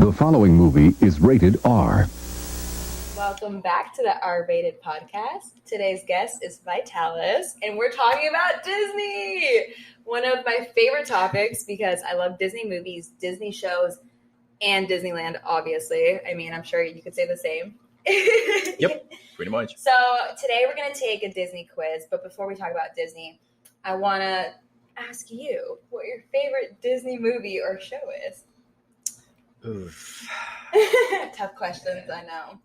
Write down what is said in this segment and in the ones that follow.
The following movie is rated R. Welcome back to the R-Rated podcast. Today's guest is Vitalis, and we're talking about Disney! One of my favorite topics because I love Disney movies, Disney shows, and Disneyland, obviously. I mean, I'm sure you could say the same. Yep, pretty much. So today we're going to take a Disney quiz, but before we talk about Disney, I want to ask you what your favorite Disney movie or show is. Oof. Tough questions, I know.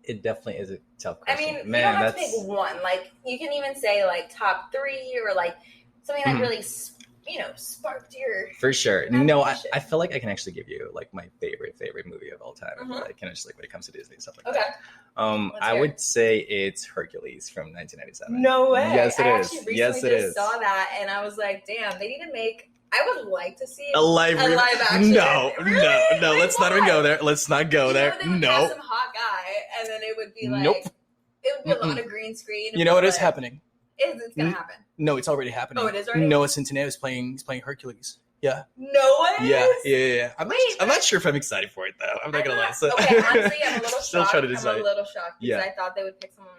It definitely is a tough question. I mean, you don't have to pick one. Like, you can even say, like, top three or, like, something that really, sparked your... For sure. No, I feel like I can actually give you, like, my favorite movie of all time. I feel like, like, when it comes to Disney and stuff like that. I would say it's Hercules from 1997. No way. Yes, it is. Yes, it is. I saw that, and I was like, damn, they need to make... I would like to see a live action. No, really? no. Let's not even go there. Let's not go there. They would have some hot guy, and then it would be like, it would be a lot of green screen. You know what is happening? It's gonna happen. No, it's already happening. Oh, it is already? Noah Centineo is playing Hercules. Yeah. Noah is? Yeah. I'm not sure if I'm excited for it though. I'm not gonna lie. So. Okay, honestly, I'm a little shocked. Still trying to decide. I'm a little shocked because I thought they would pick someone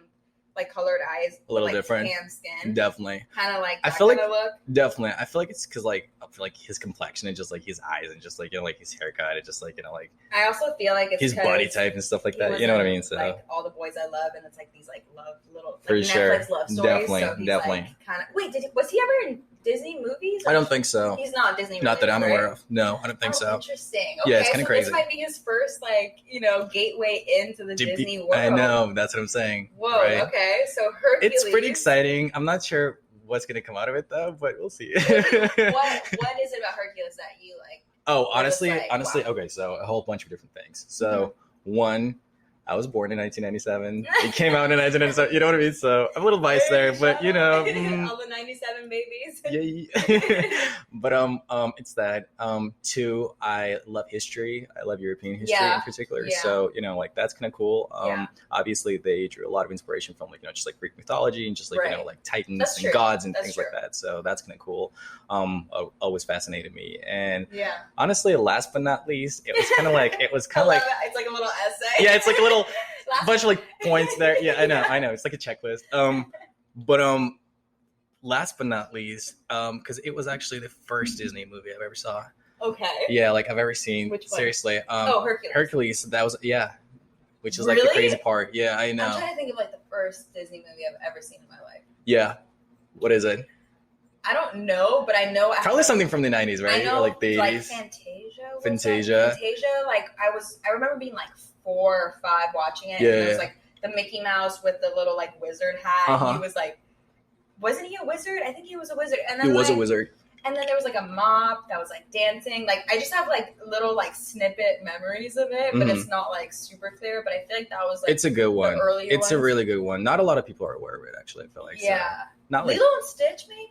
like colored eyes, a little like different, tan skin, definitely. Kind of like I that feel like kind of look. Definitely. I feel like it's because like his complexion and just like his eyes and just like like his haircut and just like like. I also feel like it's his body type and stuff like that. You know what I mean? So like All the Boys I Love, and it's like these like love little like for Netflix sure, love stories. definitely. Like, kind of. Wait, was he ever in Disney movies? I don't think so. He's not Disney. Not that I'm right? aware of. No, I don't think so. Interesting. Okay, yeah, it's kind of crazy. This might be his first gateway into the Disney world. I know. That's what I'm saying. Whoa. Right? Okay, so Hercules. It's pretty exciting. I'm not sure what's going to come out of it though, but we'll see. What is it about Hercules that you like? Oh, honestly, wow. Okay, so a whole bunch of different things. So one, I was born in 1997. It came out in 1997. You know what I mean? So I'm a little biased there, but all the 97 babies. Yeah. But it's that. Two, I love history. I love European history in particular. Yeah. So like that's kind of cool. Obviously they drew a lot of inspiration from just like Greek mythology and just like like titans and gods and things like that. So that's kind of cool. Always fascinated me. And honestly, last but not least, it was kind of like it's like a little essay. Yeah, it's like a little bunch of like points there. Yeah, I know. It's like a checklist. But last but not least, because it was actually the first Disney movie I've ever saw. Okay. Yeah, like I've ever seen. Which one? Seriously. Hercules. Hercules. That was which is like the crazy part. Yeah, I know. I'm trying to think of like the first Disney movie I've ever seen in my life. Yeah. What is it? I don't know, but I know probably something from the 90s, right? I know, or like the 80s. Like Fantasia. Like I remember being like 4 or 5 watching it. Yeah. And it was like the Mickey Mouse with the little like wizard hat. He was like, wasn't he a wizard? I think he was a wizard. And then he was a wizard. And then there was like a mop that was like dancing. Like I just have like little like snippet memories of it, but it's not like super clear. But I feel like that was like it's a good one. It's a really good one. Not a lot of people are aware of it actually. I feel like so. Not like Lilo and Stitch maybe.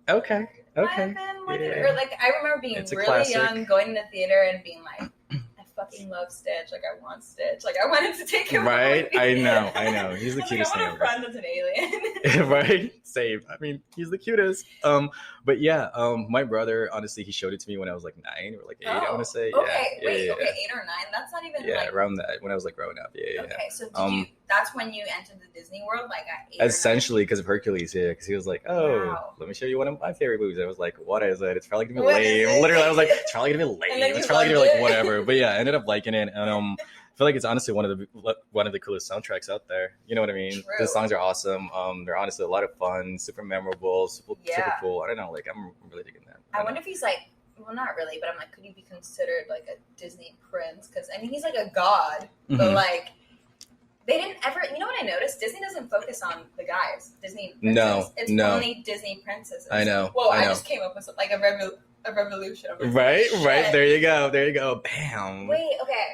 Okay. Or like I remember being really young, going to the theater and being like, I fucking love Stitch. Like I want Stitch. Like I wanted to take him. Right? I know. He's the cutest thing ever. I want a friend that's an alien. Right? Same. I mean, he's the cutest. But yeah, my brother, honestly, he showed it to me when I was like 9 or like 8. I want to say. Okay. Wait. Okay, 8 or 9. That's not even. Yeah, around that when I was like growing up. Yeah. Okay, so that's when you entered the Disney World, like at 8. Essentially, because of Hercules. Yeah, because he was like, let me show you one of my favorite movies. I was like, what is it? It's probably gonna be lame. Literally, I was like, it's probably gonna be lame. It's probably gonna be like whatever. But yeah, I ended up liking it, and I feel like it's honestly one of the coolest soundtracks out there. You know what I mean? True. The songs are awesome. They're honestly a lot of fun, super memorable, super cool. I don't know, like I'm really digging that. I wonder if he's like, well, not really, but I'm like, could he be considered like a Disney prince? Because I mean, he's like a god, but like. They didn't ever, you know what I noticed? Disney doesn't focus on the guys. Disney princesses. No, it's only Disney princesses. I know. Whoa, I just came up with like a revolution. Right. There you go. Bam. Wait, okay.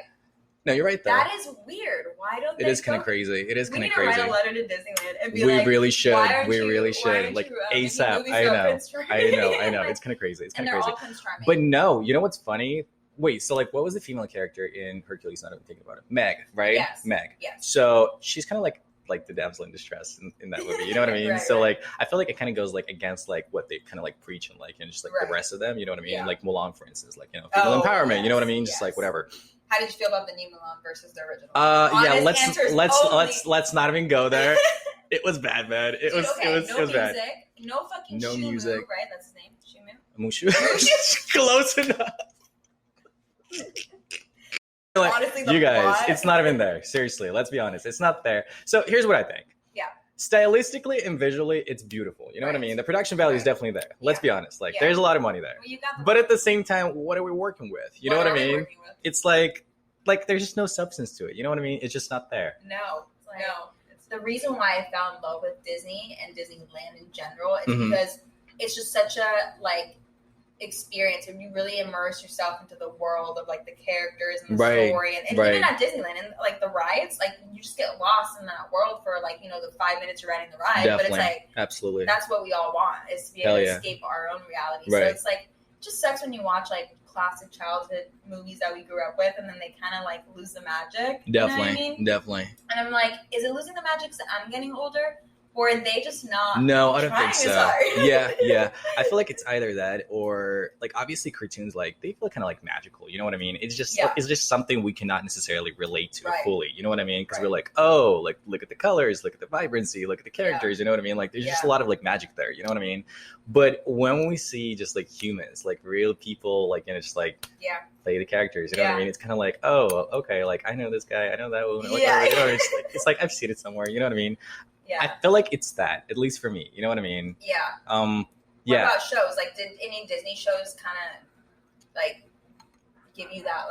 No, you're right though. That is weird. Why don't they? It is kind of crazy. It is kind of crazy. We need to write a letter to Disneyland and be we like, really should. We really should. Like ASAP. I know. It's kind of crazy. It's kind of crazy. All Prince Charming. But no, you know what's funny? Wait, so like what was the female character in Hercules? Not even thinking about it. Meg, right? Yes. Meg. Yes. So she's kind of like the damsel in distress in that movie. You know what I mean? Right, so like I feel like it kind of goes like against like what they kind of like preach and like and just like the rest of them. You know what I mean? Yeah. Like Mulan, for instance, like female empowerment. You know what I mean? Just like whatever. How did you feel about the new Mulan versus the original? Let's not even go there. It was bad, man. It was bad. No fucking no Shu music. Mu, right? That's his name. Shu Mu. Mushu. Close enough. Honestly, you guys, plot. It's not even there. Seriously, let's be honest. It's not there. So here's what I think. Yeah. Stylistically and visually, it's beautiful. You know what I mean? The production value is definitely there. Let's be honest. Like, there's a lot of money there. Well, but at the same time, what are we working with? You know what I mean? It's like there's just no substance to it. You know what I mean? It's just not there. No. It's the reason why I fell in love with Disney and Disneyland in general is because it's just such a experience, and you really immerse yourself into the world of the characters and the story, and even at Disneyland and the rides, you just get lost in that world for the 5 minutes you're riding the ride. Definitely. But it's absolutely, that's what we all want, is to be able to escape our own reality. So it's it just sucks when you watch classic childhood movies that we grew up with, and then they kind of lose the magic. Definitely, you know what I mean? Definitely. And I'm like, is it losing the magic because I'm getting older? Or are they just not? No, I don't think so. Yeah. I feel like it's either that or obviously cartoons they feel kind of magical. You know what I mean? It's just it's just something we cannot necessarily relate to fully. You know what I mean? Because we're look at the colors, look at the vibrancy, look at the characters. You know what I mean? There's just a lot of magic there. You know what I mean? But when we see just humans, real people, just play the characters. You know what I mean? It's kind of oh, okay, I know this guy, I know that one. It's I've seen it somewhere. You know what I mean? Yeah. I feel like it's that, at least for me. You know what I mean? Yeah. What about shows? Did any Disney shows kind of give you that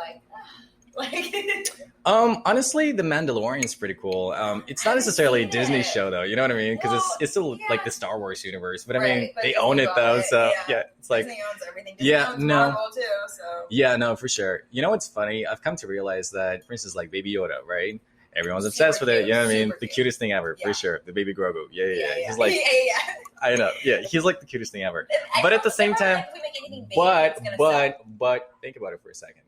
honestly, The Mandalorian is pretty cool. It's not necessarily a Disney show though. You know what I mean? Because it's still the Star Wars universe. But I mean, they own it though. So it's Disney owns everything. Disney owns Marvel too. So yeah, no, for sure. You know what's funny? I've come to realize that, for instance, Baby Yoda, right? Everyone's obsessed with it. You know what I mean? The cutest thing ever, for sure. The baby Grogu. Yeah. He's I know. Yeah, he's the cutest thing ever. But at the same time, but think about it for a second.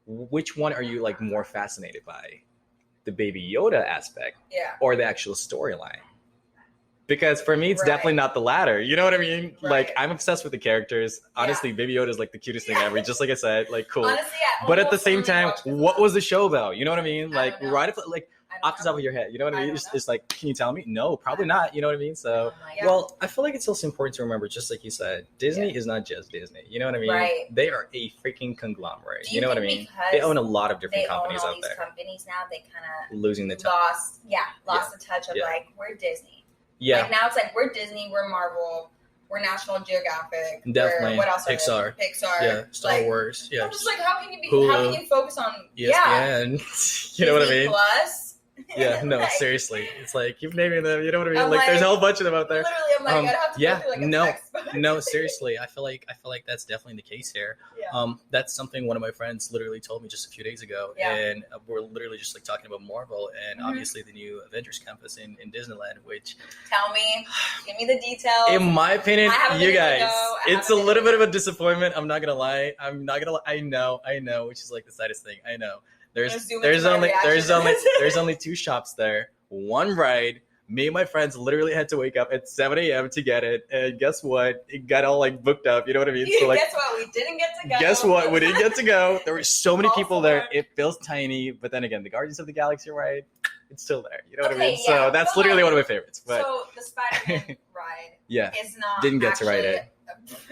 Which one are you more fascinated by? The Baby Yoda aspect or the actual storyline? Because for me, it's definitely not the latter. You know what I mean? I'm obsessed with the characters. Honestly, Baby Yoda is the cutest thing ever. Just like I said, cool. Honestly, but at the same time, what was the show about? You know what I mean? Off the top of your head. You know what I mean? It's can you tell me? No, probably not. You know what I mean? So, well, I feel like it's also important to remember, just like you said, Disney is not just Disney. You know what I mean? Right. They are a freaking conglomerate. You know what I mean? They own a lot of different companies out there. Companies now, they kind of losing the touch. Lost the touch of we're Disney. Yeah. Now it's we're Disney, we're Marvel, we're National Geographic. Definitely. What else? Pixar. Yeah. Star Wars. Yeah. I'm just how can you be? Hulu. How can you focus on? ESPN. You know what I mean? Plus. Yeah, no, seriously. It's you've named them, you know what I mean? There's a whole bunch of them out there. Literally, I'm I'd have to go through a textbook. No, seriously. I feel like that's definitely the case here. Yeah. That's something one of my friends literally told me just a few days ago. Yeah. And we're literally just talking about Marvel and obviously the new Avengers campus in Disneyland, which tell me, give me the details. In my opinion, you guys, it's a little bit of a disappointment. I'm not gonna lie. I know, which is the saddest thing. I know. There's only two shops there. One ride. Me and my friends literally had to wake up at 7 a.m. to get it. And guess what? It got all booked up. You know what I mean? So guess what? We didn't get to go. Guess what? We didn't get to go. There were so many people there. It feels tiny. But then again, the Guardians of the Galaxy ride, it's still there. You know what I mean? Yeah. So that's literally one of my favorites. But so the Spider-Man ride is not didn't get to ride it.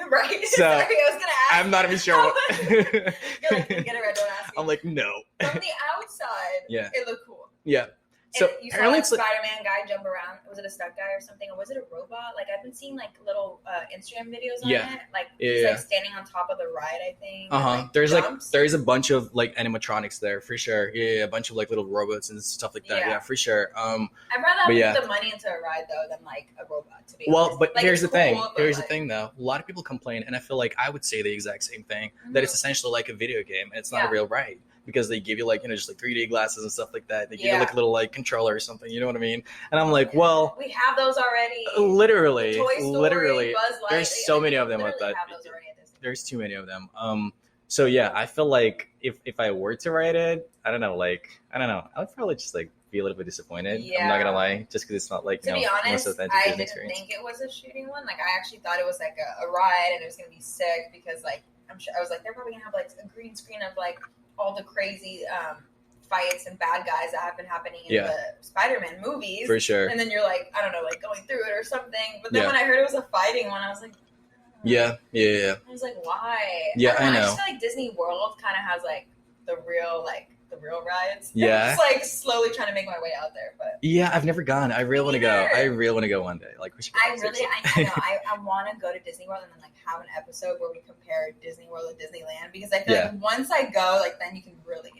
Right. So sorry, I was gonna ask. I'm not even sure what. You're get it right, don't ask me. I'm no. From the outside, it looked cool. Yeah. So you saw a Spider-Man guy jump around. Was it a stunt guy or something, or was it a robot? I've been seeing little Instagram videos on it. He's standing on top of the ride, I think. There's a bunch of animatronics there for sure. Yeah, a bunch of little robots and stuff like that. Yeah, for sure. I'd rather put the money into a ride though than a robot. To be honest. But here's the thing. Here's the thing though. A lot of people complain, and I feel I would say the exact same thing. That it's essentially a video game, and it's not a real ride. Because they give you 3D glasses and stuff like that. They give you a little controller or something. You know what I mean? And I'm well, we have those already. Literally, Toy Story, Buzz Lightyear, there's so many of them like that. There's too many of them. So yeah, I feel if I were to write it, I don't know. I would probably just be a little bit disappointed. Yeah. I'm not gonna lie, just because it's not to be honest, I didn't think it was a shooting one. I actually thought it was a ride and it was gonna be sick because I'm sure I was they're probably gonna have a green screen of all the crazy fights and bad guys that have been happening in the Spider-Man movies. For sure. And then you're like, I don't know, like going through it or something. But then when I heard it was a fighting one, I was like, yeah. I was like, why? Yeah, I know. I just feel like Disney World kind of has like the real rides. Yeah. I'm just like slowly trying to make my way out there, but yeah, I've never gone. I really want to go. I really want to go one day. Like we should go. I want to go to Disney World and then like have an episode where we compare Disney World and Disneyland, because I feel like once I go, like then you can really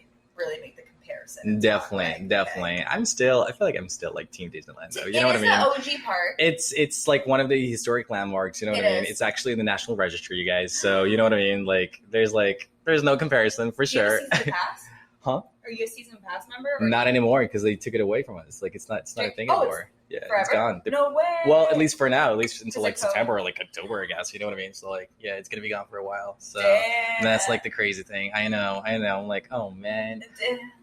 make the comparison. Definitely. I feel like I'm still like Team Disneyland though. You know what I mean? It's the OG park. It's like one of the historic landmarks, you know what I mean? It's actually in the National Registry, you guys. So you know what I mean? Like there's no comparison for sure. You have a season pass? Huh? Are you a season pass member? Not anymore, because they took it away from us. Like it's not a thing anymore. It's gone. No way. Well, at least for now, at least until like September or like October, I guess. You know what I mean? So like, yeah, it's gonna be gone for a while. So that's like the crazy thing. I know. I'm like, oh man,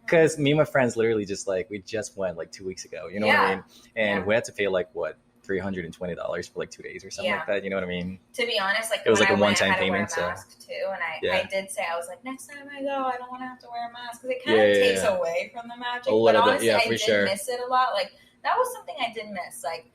because me and my friends literally we just went like 2 weeks ago. You know what I mean? And we had to pay like what, $320 for like 2 days or something like that. You know what I mean? To be honest, like it was like a one-time payment. I had to wear a mask too, and I did say, I was like, next time I go, I don't want to have to wear a mask, because it kind of takes away from the magic. But honestly, I did miss it a lot. Like that was something I did miss. Like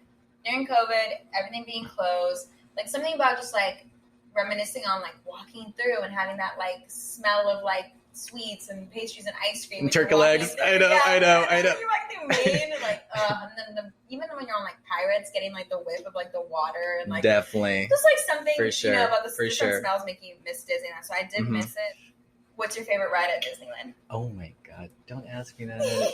during COVID, everything being closed, like something about just like reminiscing on like walking through and having that like smell of like sweets and pastries and ice cream and turkey legs. I know. You're like the main, like, and then even when you're on like Pirates, getting like the whiff of like the water and like definitely just like something for sure. You know about the different smells making you miss Disneyland. So I did miss it. What's your favorite ride at Disneyland? Oh my god! Don't ask me that.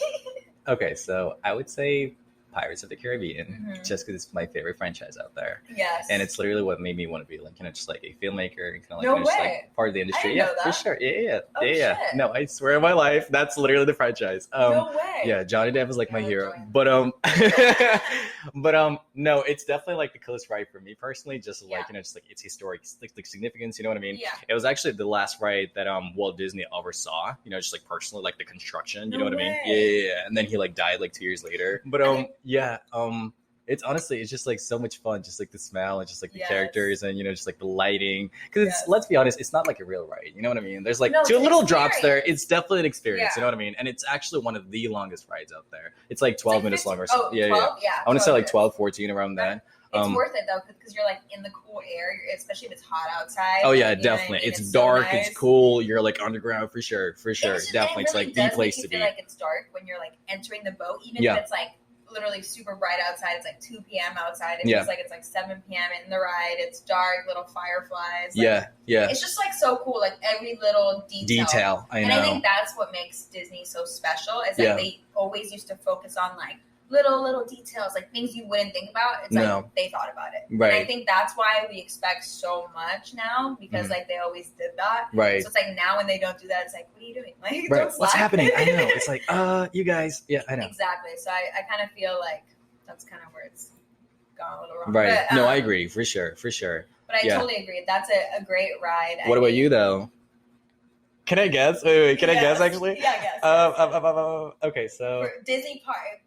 Okay, so I would say Pirates of the Caribbean, just because it's my favorite franchise out there. Yes. And it's literally what made me want to be like, just like a filmmaker and kind of like, just like part of the industry. I didn't know that. For sure. Yeah. Shit. No, I swear on my life, that's literally the franchise. No way. Yeah, Johnny Depp is like my hero. But no, it's definitely like the coolest ride for me personally. Just like, just like its historic like significance, you know what I mean? Yeah. It was actually the last ride that Walt Disney oversaw, just like personally, like the construction, you know what I mean? Yeah. And then he like died like 2 years later. But it's honestly, it's just like so much fun, just like the smell and just like the characters and just like the lighting, because let's be honest, it's not like a real ride, you know what I mean? There's like two little drops there. It's definitely an experience, you know what I mean? And it's actually one of the longest rides out there. It's like 12 minutes long or something. 12? Yeah, I want to say like 12, 14 around that. It's worth it though, because you're like in the cool air, especially if it's hot outside. Oh yeah, definitely. It's dark, so nice. It's cool. You're like underground for sure. Definitely, it's like the place to be. Like it's dark when you're like entering the boat, even if it's like literally super bright outside. It's like 2 p.m. outside. It feels like it's like 7 p.m. in the ride. It's dark, little fireflies. Like, it's just like so cool. Like every little detail. I know. And I think that's what makes Disney so special. Is that they always used to focus on like little details, like things you wouldn't think about. It's like they thought about it. Right. And I think that's why we expect so much now, because like they always did that. Right. So it's like now when they don't do that, it's like, what are you doing? Like, what's happening? I know. It's like, you guys. Yeah, I know. Exactly. So I kind of feel like that's kind of where it's gone a little wrong. Right. But, no, I agree. For sure. But I totally agree. That's a great ride. What about you though? Can I guess? Wait. Can I guess actually? Yeah, guess. Okay, so for Disney Park.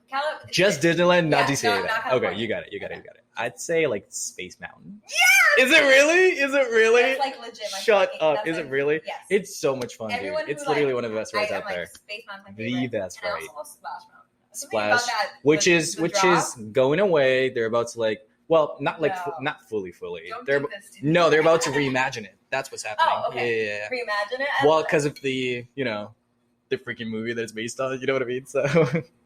Just Disneyland, not Disneyland. Okay, you got it. I'd say like Space Mountain. Yeah. Is it really? That's like legit. Shut up. Is it really? Yes. It's so much fun, dude. It's literally one of the best rides out there. Space Mountain, the best ride. I also love Splash Mountain. Splash, which is going away. They're about to like, well, not like not fully. They're about to reimagine it. That's what's happening. Oh, okay. Yeah. Reimagine it. Well, because of the the freaking movie that it's based on. You know what I mean? So.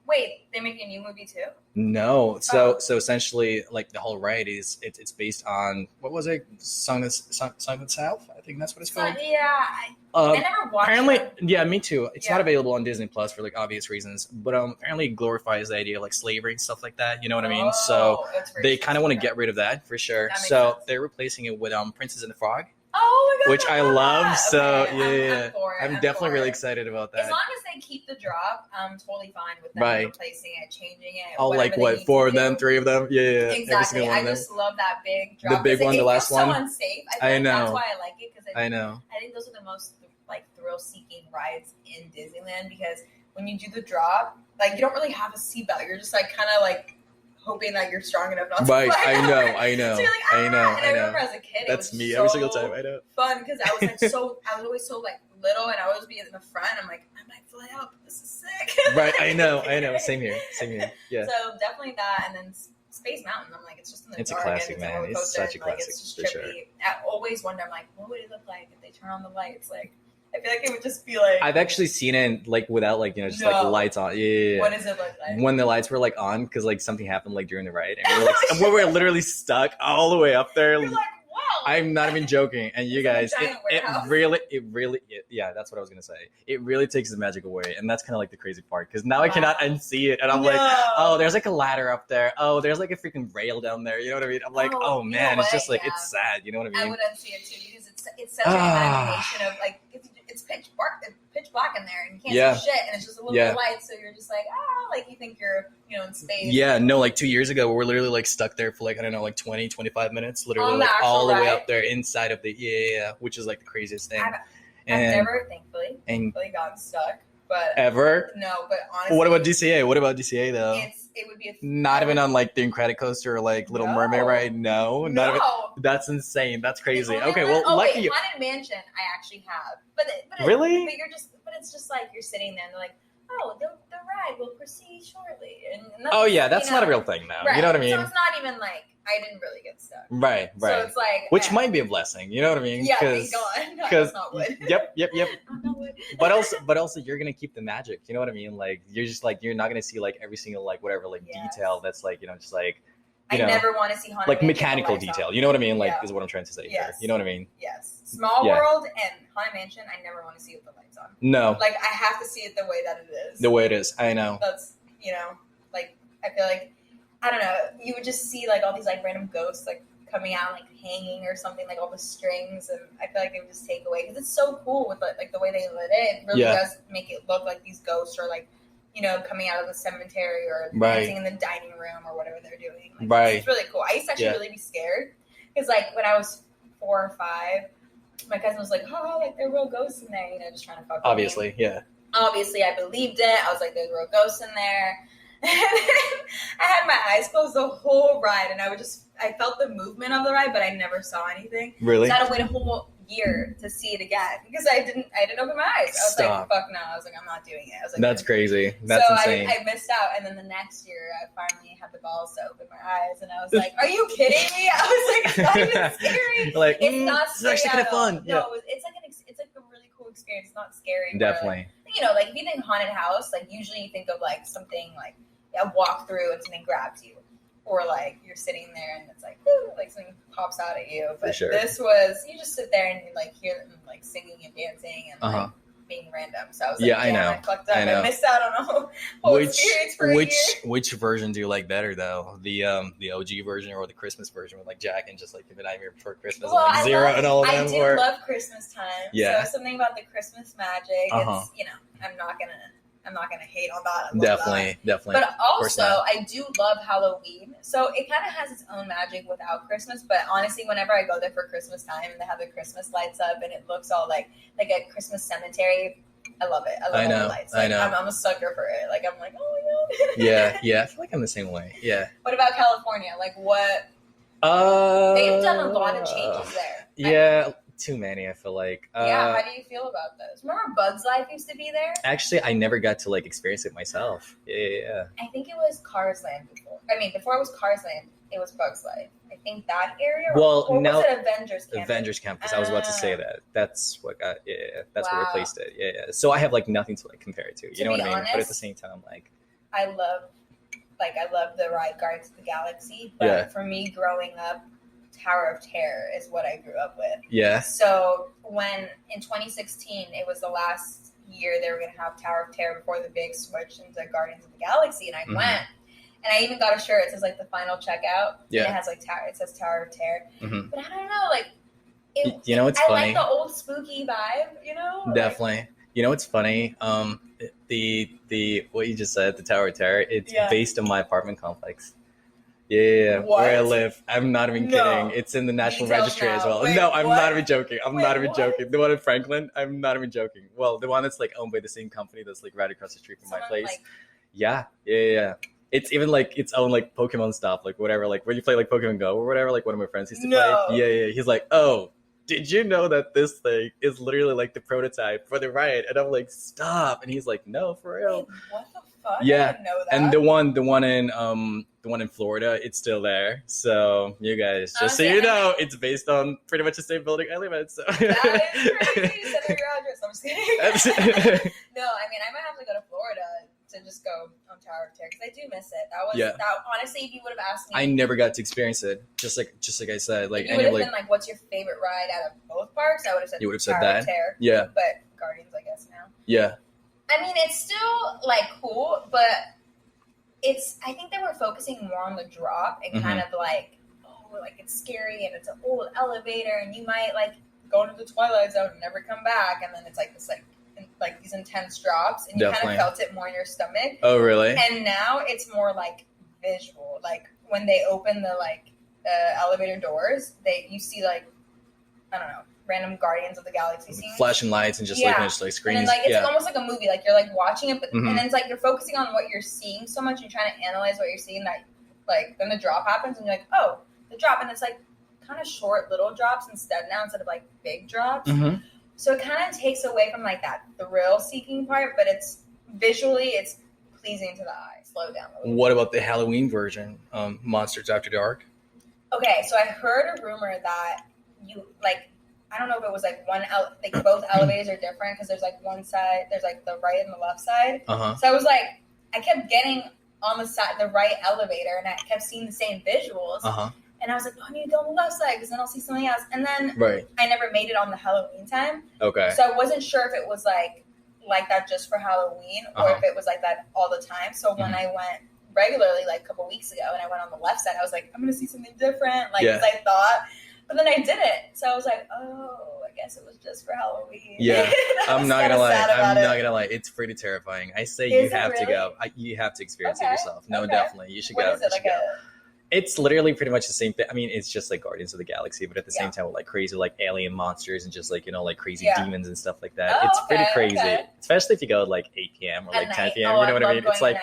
Wait, they make a new movie too? No. So essentially, like the whole ride is it's based on, what was it? Song of the South? I think that's what it's called. Yeah. I never watched apparently, it. Yeah, me too. It's not available on Disney Plus for like obvious reasons, but apparently it glorifies the idea of like slavery and stuff like that. You know what I mean? So they kind of want to get rid of that for sure. So they're replacing it with Princess and the Frog. Oh my god! Which I love. So okay, I'm definitely really excited about that. As long as they keep the drop, I'm totally fine with them replacing it, changing it. Oh, like what? 4 of them, 3 of them? Yeah. Exactly. I just love that big drop. The big one, the last one. So unsafe. I know. That's why I like it, because I know. I think those are the most like thrill-seeking rides in Disneyland, because when you do the drop, like you don't really have a seatbelt. You're just like kind of like hoping that you're strong enough not to fly. I know. So you're like, I know. And I remember as a kid, that's it was me so every single time. I know. Fun, because I was like I was always so like little and I would always be in the front. I'm like, I might fly out, but this is sick. Right, I know. Same here. Yeah. So definitely that, and then Space Mountain. I'm like, it's just in the it's dark. A classic, and man. It's such a classic, like, it's just for trippy. sure. I always wonder, I'm like, what would it look like if they turn on the lights? Like, I feel like it would just be like. I've actually seen it like without like just like lights on. Yeah. What does it look like? When the lights were like on, because like something happened like during the ride, and we were, like, we were literally stuck all the way up there. You're like, wow. I'm not even joking, and you guys, it really, yeah, that's what I was gonna say. It really takes the magic away, and that's kind of like the crazy part, because now I cannot unsee it, and I'm like, oh, there's like a ladder up there, oh, there's like a freaking rail down there, you know what I mean? I'm like, oh man, it's just like it's sad, you know what I mean? I would unsee it too, because it's such an imagination of like it's pitch black in there, and you can't see shit, and it's just a little bit of light, so you're just like, like you think you're in space. Yeah, no, like 2 years ago, we were literally like stuck there for like, I don't know, like 20, 25 minutes, literally like all the way up there inside of the, which is like the craziest thing. I've never, thankfully gotten stuck, but ever? No, but honestly. What about DCA though? It would be not even on like the Incredicoaster or like Little Mermaid ride. No, not even. That's insane. That's crazy. Okay, well, lucky you. Haunted Mansion, I actually have, but really, but it's just like you're sitting there and they're like, oh, the ride will proceed shortly, and oh yeah, that's not a real thing now. Right. You know what I mean? So it's not even like I didn't really get stuck. Right. So it's like, which might be a blessing. You know what I mean? Yeah, because not wood. Yep. Not wood. But also, you're gonna keep the magic. You know what I mean? Like you're just like you're not gonna see like every single like whatever like detail that's like just like. I never want to see Haunted like mechanical detail. On. You know what I mean? Like is what I'm trying to say. Yes. Here. You know what I mean? Yes. Small World and Haunted Mansion, I never want to see with the lights on. No. Like I have to see it the way that it is. The way it is. I know. That's like I feel like I don't know. You would just see like all these like random ghosts like coming out like hanging or something, like all the strings, and I feel like it would just take away because it's so cool with like the way they lit it. It really does make it look like these ghosts are like coming out of the cemetery or dancing in the dining room or whatever they're doing. Like, it's really cool. I used to actually really be scared because like when I was 4 or 5, my cousin was like, "Oh, like there are real ghosts in there," just trying to fuck with me. Obviously, I believed it. I was like, "There's real ghosts in there." I had my eyes closed the whole ride, and I felt the movement of the ride, but I never saw anything. Really? So I had to wait a whole year to see it again because I didn't open my eyes. I was like, fuck no. I was like, I'm not doing it. I was like, that's crazy. That's insane. I missed out, and then the next year I finally had the balls to open my eyes, and I was like, are you kidding me? I was like, it's not even scary. Like, it's not scary. It's actually kind of fun. No, it's like a really cool experience. It's not scary. Definitely. But, like if you think haunted house, like usually you think of like something like a walk through and something grabs you. Or like you're sitting there and it's like, woo, like something pops out at you. But this was you just sit there and you like hear them like singing and dancing and like being random. So I was like, I know. I fucked up. I missed out on a whole experience for a year. Which version do you like better though? The OG version or the Christmas version with like Jack and just like the Nightmare Before Christmas and like Zero and all of them? I do love Christmas time. Yeah. So something about the Christmas magic. It's I'm not gonna hate on that. Definitely. But also, I do love Halloween. So it kind of has its own magic without Christmas. But honestly, whenever I go there for Christmas time and they have the Christmas lights up and it looks all like a Christmas cemetery, I love it. I love all the lights. Like, I know. I'm a sucker for it. Like I'm like, oh my god. Yeah. I feel like I'm the same way. Yeah. What about California? Like what? They've done a lot of changes there. Yeah. Too many, I feel like. How do you feel about those? Remember Bugs Life used to be there? Actually, I never got to like experience it myself. Yeah. I think it was Cars Land before. Before it was Cars Land, it was Bugs Life. I think that area. Or now was it Avengers Campus? Avengers Campus. I was about to say that. That's what got. Yeah. That's what replaced it. Yeah. So I have like nothing to like compare it to. You know what I mean? But at the same time, like. I love the ride Guardians of the Galaxy, but for me growing up, Tower of Terror is what I grew up with. Yeah. So when in 2016 it was the last year they were going to have Tower of Terror before the big switch into Guardians of the Galaxy, and I went, and I even got a shirt. It says like the final checkout. Yeah. And it has like it says Tower of Terror. But I don't know, like. It's funny. I like the old spooky vibe. Definitely. Like, it's funny. The what you just said, the Tower of Terror. It's based on my apartment complex. Yeah, where I live. I'm not even kidding. It's in the National Registry as well. Wait, no, I'm not even joking. I'm not even joking. The one in Franklin, I'm not even joking. Well, the one that's like owned by the same company that's like right across the street from my place. Yeah. It's even like its own like Pokemon stuff, like whatever. Like when you play like Pokemon Go or whatever, like one of my friends used to play. Yeah. He's like, oh, did you know that this thing is literally like the prototype for the ride? And I'm like, stop. And he's like, no, for real. Wait, what the fuck? Yeah. I didn't know that. And the one in Florida, it's still there. So you guys, just so you know, it's based on pretty much the same building I live in. So that is crazy. Send me your address. I'm just kidding. No, I mean, I might have to go to Florida to just go on Tower of Terror because I do miss it. That honestly, if you would have asked me, I never got to experience it. Just like I said, like you would have been like, "What's your favorite ride out of both parks?" I would have said, you would have said Tower that. Of Terror. Yeah, but Guardians, I guess now. Yeah. I mean, it's still like cool, but I think they were focusing more on the drop and kind of like, oh, like it's scary and it's an old elevator and you might like go into the Twilight Zone and never come back, and then it's like this like these intense drops, and you kind of felt it more in your stomach. Oh, really? And now it's more like visual. Like when they open the elevator doors, you see like, I don't know, random Guardians of the Galaxy scenes, flashing lights and just like screens. And then, like it's almost like a movie. Like you're like watching it, but and then it's like you're focusing on what you're seeing so much. You're trying to analyze what you're seeing. That like then the drop happens, and you're like, oh, the drop, and it's like kind of short little drops instead of like big drops. So it kind of takes away from like that thrill-seeking part, but it's visually it's pleasing to the eye. Slow down a little. What about the Halloween version, Monsters After Dark? Okay, so I heard a rumor that you like. I don't know if it was like both elevators are different because there's like one side, there's like the right and the left side. So I was like, I kept getting on the right elevator, and I kept seeing the same visuals. And I was like, oh, I need to go on the left side because then I'll see something else. And then I never made it on the Halloween time. Okay. So I wasn't sure if it was like that just for Halloween or if it was like that all the time. So when I went regularly, like a couple weeks ago, and I went on the left side, I was like, I'm going to see something different, as I thought. But then I didn't. So I was like, oh, I guess it was just for Halloween. Yeah. I'm not going to lie. It's pretty terrifying. I say you have to go. You have to experience it yourself. No, definitely. You should go. Is it It's literally pretty much the same thing. I mean, it's just like Guardians of the Galaxy, but at the same time with like crazy like alien monsters and just like, like crazy demons and stuff like that. It's pretty crazy, especially if you go at like 8 p.m. or like 10 p.m. You know what I mean? It's like,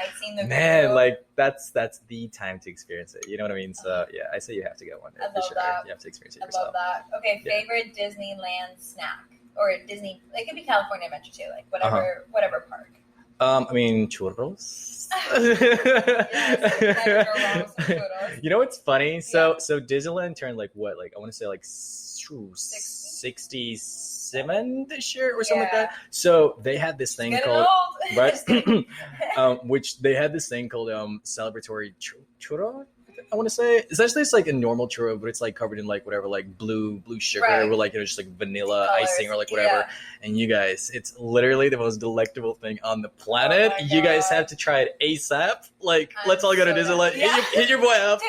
man, like that's the time to experience it. You know what I mean? So yeah, I say you have to go one day for sure. You have to experience it yourself. I love that. Okay, favorite Disneyland snack or Disney? It could be California Adventure too, like whatever park. I mean, churros. You know what's funny? So Disneyland turned like what? Like I want to say like 67 this year or something like that. So they had this thing called which they had this thing called celebratory churro. I want to say essentially it's like a normal churro, but it's like covered in like whatever, like blue sugar or like just like vanilla icing or like whatever. And you guys, it's literally the most delectable thing on the planet. You guys have to try it ASAP. Like, let's all go to Disneyland. Hit your boy up.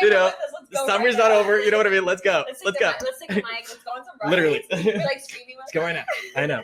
The summer's not over. You know what I mean? Let's go. Let's go. Let's take a mic. Let's go on some rides. Literally. We're like streaming. Let's go right now. I know.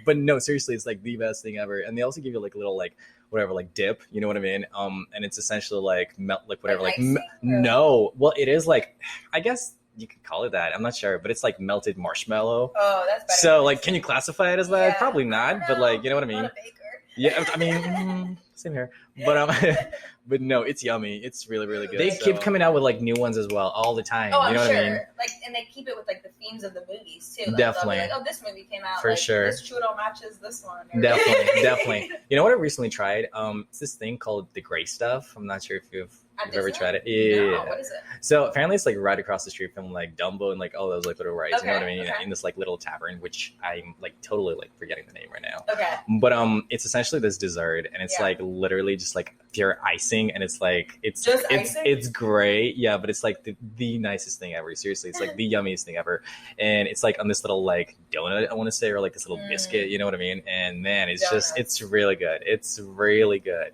But no, seriously, it's like the best thing ever. And they also give you like a little like whatever, like dip, you know what I mean? And it's essentially like melt, like whatever, like no, well, it is like, I guess you could call it that. I'm not sure, but it's like melted marshmallow. Oh, that's better. So like, can you classify it as that? Probably not, but like, you know what I mean? I'm not a baker. Yeah, I mean, same here. But but no, it's yummy. It's really, really good. They keep coming out with like new ones as well all the time. Oh, you know I'm what sure. I mean? Like, and they keep it with like the themes of the movies too. Like, definitely. Like, oh, this movie came out. For like, sure. This churro matches this one. Or... Definitely. You know what I recently tried? It's this thing called the gray stuff. I'm not sure if you've ever tried it. Yeah. No, what is it? So apparently it's like right across the street from like Dumbo and like all those like little rides. Okay, you know what I mean? In this like little tavern, which I'm like totally like forgetting the name right now. Okay. But it's essentially this dessert, and it's like literally just like pure icing, and it's like it's great. Yeah, but it's like the nicest thing ever. Seriously, it's like the yummiest thing ever, and it's like on this little like donut, I want to say, or like this little biscuit. You know what I mean? And man, it's it's really good. It's really good.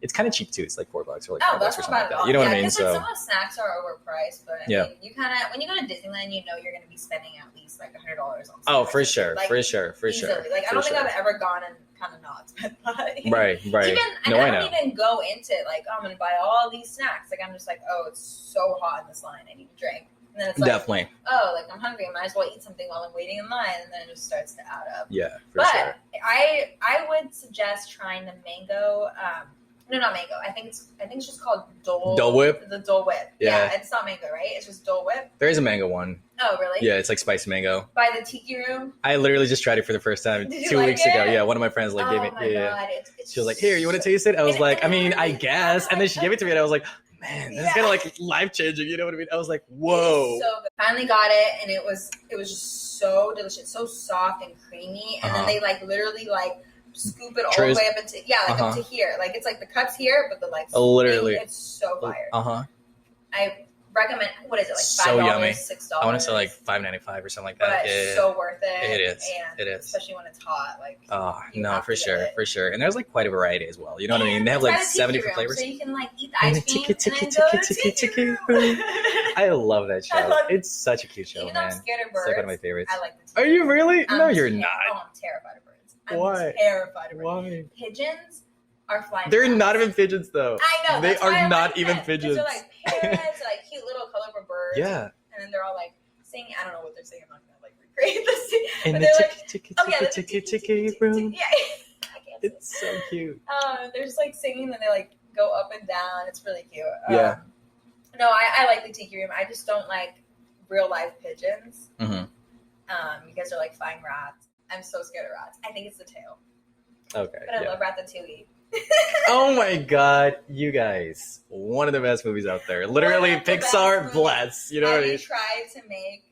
It's kind of cheap too. It's like $4 or like $5 or something like that. You know what I mean? So some of the snacks are overpriced, but I mean, you kind of when you go to Disneyland, you know you're going to be spending at least like $100 on snacks. Oh, for sure, like, for sure. Like I don't think I've ever gone and kind of not spent money. Right. Even I don't even go into it like, oh, I'm going to buy all these snacks. Like I'm just like, oh, it's so hot in this line. I need a drink. And then it's like, definitely. Oh, like I'm hungry. I might as well eat something while I'm waiting in line, and then it just starts to add up. Yeah, for sure. But I would suggest trying the mango. No, not mango. I think it's just called Dole Whip. The Dole Whip. Yeah, it's not mango, right? It's just Dole Whip. There is a mango one. Oh, really? Yeah, it's like spiced mango. By the tiki room? I literally just tried it for the first time 2 weeks ago. Yeah, one of my friends like gave me. Yeah. She was like, "Here, you want to taste it?" I was like, "I mean, I guess." And then she gave it to me, and I was like, "Man, this is kind of like life changing." You know what I mean? I was like, "Whoa!" So good. Finally got it, and it was just so delicious, so soft and creamy. And then they like literally like scoop it all the way up into up to here. Like it's like the cups here, but the like literally, it's so fire. I recommend. What is it like? So $5, yummy. $6. I want to say like $5.95 or something like that. But it's so worth it. It is. And it is. Especially when it's hot. Like no, for sure. And there's like quite a variety as well. You know what I mean? They have like 7 different flavors. So you can like eat the ice cream and then go to tiki room. I love that show. It's such a cute show, Even man. though I'm scared of birds, it's like one of my favorites. I like the tiki room. Are you really? No, you're not. Oh, I'm terrified of birds. Why? Terrified of birds. Why? Pigeons are flying. They're not even pigeons, though. I know. They are not even pigeons. They're like parrots, like cute little colorful birds. Yeah. And then they're all like singing. I don't know what they're singing. I'm not gonna like recreate this. In the tiki room. Yeah. It's so cute. They're just like singing and they like go up and down. It's really cute. Yeah. No, I like the tiki room. I just don't like real life pigeons. Because they're like flying rats. I'm so scared of rats. I think it's the tail. Okay. But I love Ratatouille. Oh my god, you guys. One of the best movies out there. Literally, Pixar bless. You know what I mean? Have you tried to make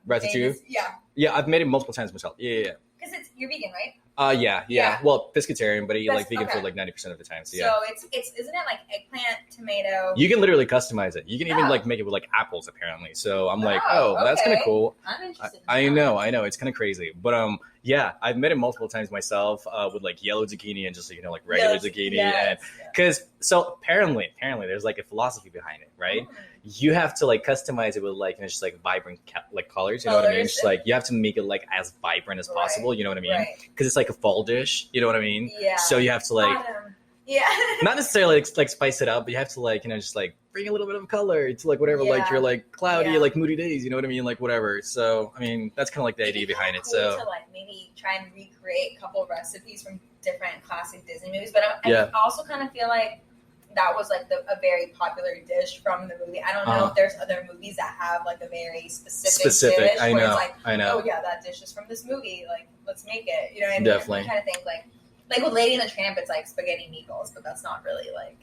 Ratatouille? Yeah. Yeah, I've made it multiple times myself. Yeah. Because you're vegan, right? Yeah. Well, pescatarian, but I eat like vegan food like 90% of the time. So yeah. So it's isn't it like eggplant, tomato? You can literally customize it. You can even like make it with like apples apparently. So I'm like, that's kind of cool. I'm interested. I know. It's kind of crazy, but yeah, I've made it multiple times myself with like yellow zucchini and just like regular zucchini, and because so apparently there's like a philosophy behind it, right? You have to like customize it with like just like vibrant like colors, you know what I mean? Just like you have to make it like as vibrant as possible, you know what I mean? Because it's like a fall dish, you know what I mean? Yeah. So you have to like not necessarily like spice it up, but you have to like just like bring a little bit of color to like whatever like your like cloudy like moody days, you know what I mean? Like whatever. So I mean that's kind of like the idea behind it. So to like maybe try and recreate a couple of recipes from different classic Disney movies, but I also kind of feel like that was like a very popular dish from the movie. I don't know if there's other movies that have like a very specific dish I where know. it's like, I know. oh yeah, that dish is from this movie. Like let's make it. You know what I mean? Definitely. I'm trying to think like with Lady and the Tramp, it's like spaghetti meatballs, but that's not really like.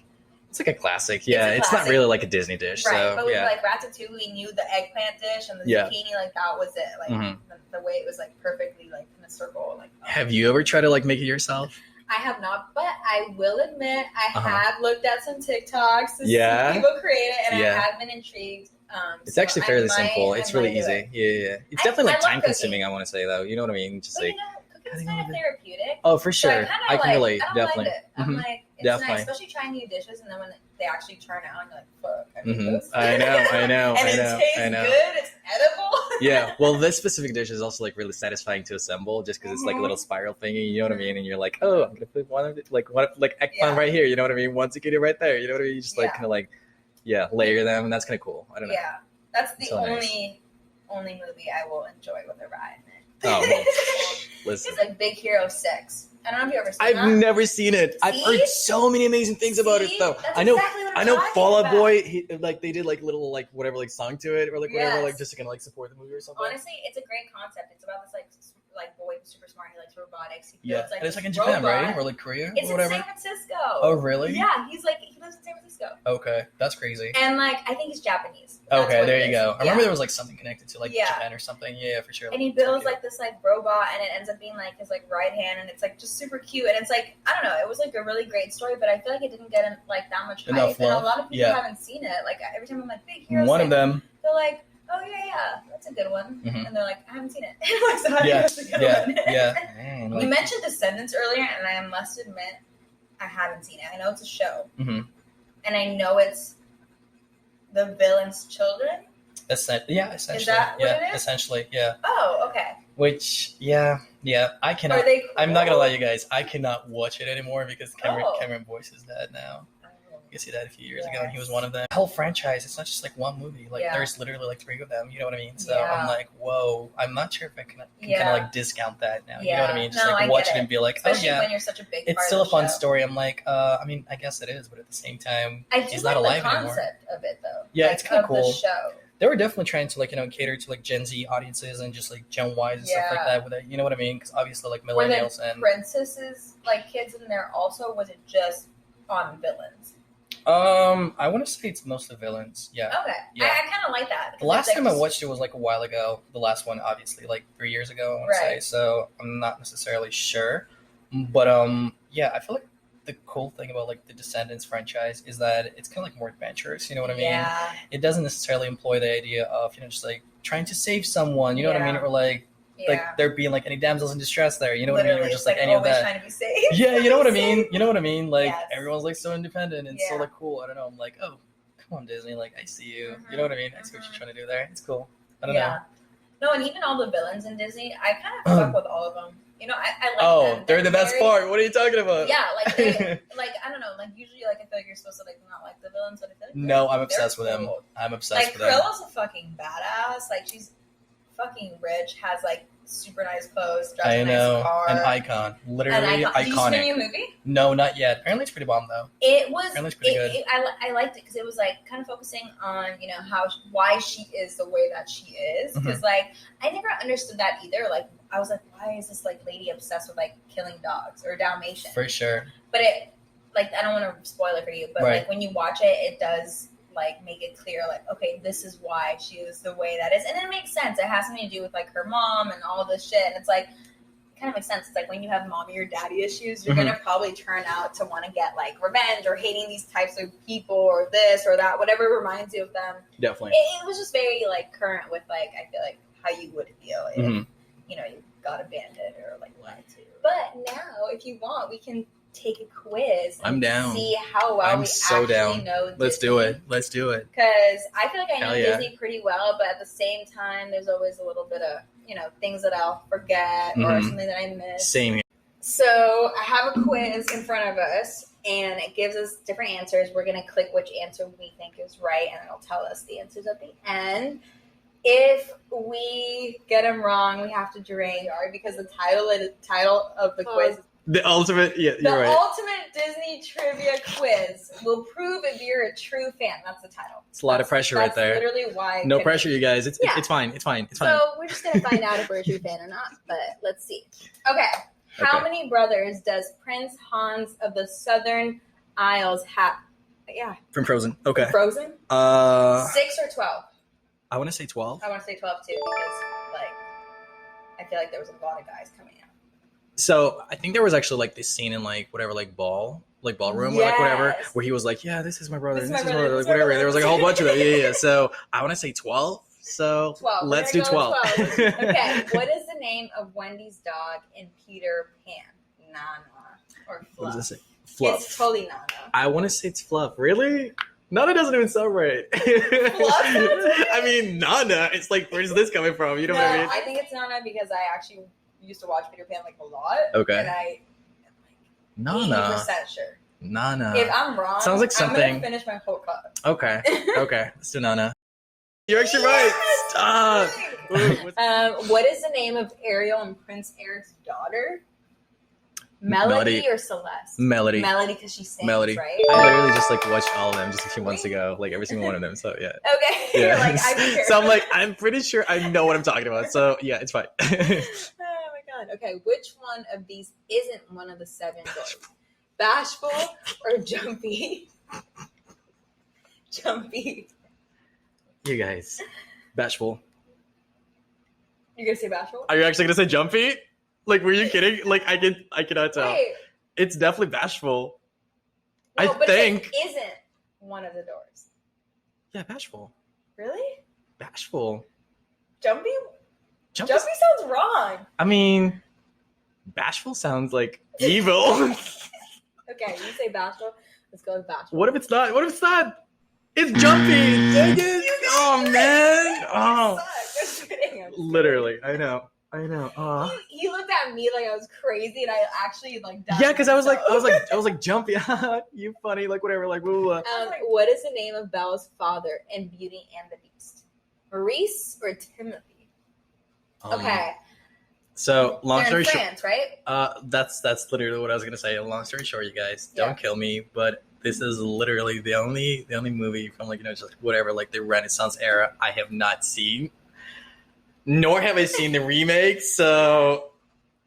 It's like a classic. Yeah, it's not really like a Disney dish. Right, so, but with like Ratatouille, we knew the eggplant dish and the zucchini, like that was it. Like the way it was like perfectly like in a circle. Like have you ever tried to like make it yourself? I have not, but I will admit I have looked at some TikToks to see people create it, and I have been intrigued. It's actually fairly simple. It's really easy. Yeah. It's definitely like time consuming, I want to say though. You know what I mean? Just like cooking's kind of therapeutic. Oh, for sure. So I can relate. Definitely. I'm like, it's nice, especially trying new dishes, and then when they actually turn out, you're like, fuck. I know. And it tastes good. It's edible. Yeah. Well, this specific dish is also like really satisfying to assemble, just because it's like a little spiral thingy. You know what I mean? And you're like, oh, I'm gonna put one eggplant right here. You know what I mean? One zucchini right there. You know what I mean? You just like kind of like layer them, and that's kind of cool. I don't know. Yeah, that's the only movie I will enjoy with a ride in it. Oh, well, listen. It's like Big Hero 6. I don't know if you ever seen I've that. never seen it. See? I've heard so many amazing things about it, though. That's I know. Exactly what I know. Fall Out about. Boy. They did like little like whatever like song to it or like whatever like just to kind of like support the movie or something. Honestly, it's a great concept. It's about this like boy who's super smart. He likes robotics. He builds, and it's like in Japan, right? Or like Korea it's or whatever. It's in San Francisco. Oh, really? Yeah, he lives in San Francisco. Okay, that's crazy. And like I think he's Japanese. Okay, there you go. I remember there was like something connected to like Japan or something. Yeah, for sure. And he builds like this like robot, and it ends up being like his like right hand, and it's like just super cute. And it's like I don't know, it was like a really great story, but I feel like it didn't get like that much hype, and a lot of people haven't seen it. Like every time I'm like Big Hero, one of them, they're like, oh yeah, that's a good one, and they're like, I haven't seen it. Like, so that's a good one. Man, you mentioned Descendants earlier, and I must admit, I haven't seen it. I know it's a show, and I know it's the villain's children. Essentially. Is that what it is? Essentially, yeah. Oh, okay. Which, I cannot. Are they cool? I'm not gonna lie, you guys. I cannot watch it anymore because Cameron Boyce is dead now. I guess he died a few years ago, and he was one of them. The whole franchise, it's not just like one movie. Like there's literally like 3 of them. You know what I mean? So I'm like, whoa. I'm not sure if I can kind of like discount that now. You know what I mean? Just like watch it and be like, especially when you're such a big. It's still a fun story. I'm like, I mean, I guess it is, but at the same time, he's not alive anymore. I do like the concept of it though. Yeah, it's kind of cool. The show. they were definitely trying to like, cater to like Gen Z audiences and just like Gen Ys and stuff like that with it. You know what I mean? Because obviously like millennials and princesses like kids in there also, was it just on villains? I want to say it's mostly villains. Yeah. Okay. Yeah. I kind of like that. The last time I watched it was like a while ago. The last one, obviously, like 3 years ago, I want to say. So I'm not necessarily sure. But yeah, I feel like the cool thing about like the Descendants franchise is that it's kind of like more adventurous. You know what I mean? Yeah. It doesn't necessarily employ the idea of just like trying to save someone. You know what I mean? Or like there being like any damsels in distress there. You know what I mean? Or just like any of that. Trying to be saved. Yeah, you know what I mean? You know what I mean? Like everyone's like so independent and so like cool. I don't know. I'm like, oh, come on, Disney. Like I see you. Mm-hmm. You know what I mean? I see what you're trying to do there. It's cool. I don't know. No, and even all the villains in Disney, I kind of fuck with all of them. You know, I like them. Oh, they're the best part. What are you talking about? Yeah, like they, like I don't know, like usually like I feel like you're supposed to like not like the villains, but I feel like no, I'm obsessed with them. I'm obsessed with them. Like Krilla's a fucking badass. Like she's fucking rich, has like super nice clothes, drives a nice car. An icon, literally iconic. Did you see the new movie? No, not yet. Apparently, it's pretty bomb though. It was. Apparently, it's pretty good. I liked it because it was like kind of focusing on why she is the way that she is. Because like I never understood that either. Like I was like, why is this like lady obsessed with like killing dogs or Dalmatian? For sure. But it like I don't want to spoil it for you, but like when you watch it, it does like make it clear like, okay, this is why she is the way that is, and it makes sense. It has something to do with like her mom and all this shit, and it's like it kind of makes sense. It's like when you have mommy or daddy issues, you're gonna probably turn out to want to get like revenge or hating these types of people or this or that, whatever reminds you of them. Definitely. It was just very like current with like I feel like how you would feel if you got abandoned or like lied to. But now, if you want, we can take a quiz. I'm down. See how well we actually know Disney. Let's do it. Because I feel like I know Disney pretty well, but at the same time, there's always a little bit of things that I'll forget or something that I miss. Same here. So I have a quiz in front of us, and it gives us different answers. We're gonna click which answer we think is right, and it'll tell us the answers at the end. If we get them wrong, we have to drink, because the title of the quiz. The ultimate, you're right. The ultimate Disney trivia quiz will prove if you're a true fan. That's the title. It's a lot of pressure right there. That's literally why. No pressure, you guys. It's fine. It's fine. So we're just gonna find out if we're a true fan or not. But let's see. Okay. How many brothers does Prince Hans of the Southern Isles have? Yeah. From Frozen. Okay. Frozen? 6 or 12? I want to say 12. I want to say 12 too because, I feel like there was a lot of guys coming out. So I think there was actually this scene in whatever ballroom or whatever where he was like, yeah, this is my brother, this is my brother, whatever. There was a whole bunch of them. Yeah. So I want to say 12. So 12. Let's do 12. Okay. What is the name of Wendy's dog in Peter Pan? Nana or Fluff? What does it say? Fluff. It's totally Nana. I want to say it's Fluff. Really? Nana doesn't even sound right. I mean, Nana. It's where's this coming from? You know what I mean? I think it's Nana because I actually used to watch Peter Pan a lot. Okay. And I am Nana. 80% sure. Nana. If I'm wrong, sounds like something. I'm gonna finish my whole cup. Okay. Let's do Nana. You're actually right. Stop. What is the name of Ariel and Prince Eric's daughter? Melody or Celeste? Melody. Melody because she sings, Melody. right? I literally just watched all of them just a few months ago, every single one of them. So yeah. Okay. Yeah. You're so I'm pretty sure I know what I'm talking about. So yeah, it's fine. Oh my god. Okay, which one of these isn't one of the 7 doors? Bashful or Jumpy? Jumpy. You guys, Bashful. You're gonna say Bashful? Are you actually gonna say Jumpy? Were you kidding? I cannot tell. Wait. It's definitely Bashful. No, I think. It isn't one of the doors. Yeah, Bashful. Really? Bashful. Jumpy sounds wrong. I mean, Bashful sounds like evil. Okay, you say Bashful. Let's go with Bashful. What if it's not? It's Jumpy. Dang it. Oh, man. Oh. Literally. I know. He looked at me like I was crazy, and I actually died. Yeah, because I was like Jumpy. You funny, whatever, blah, blah. What is the name of Bella's father in Beauty and the Beast? Maurice or Timothy? Okay. So long They're story in short, France, right? that's literally what I was gonna say. Long story short, you guys, don't kill me, but this is literally the only movie from like just whatever like the Renaissance era I have not seen, nor have I seen the remake. So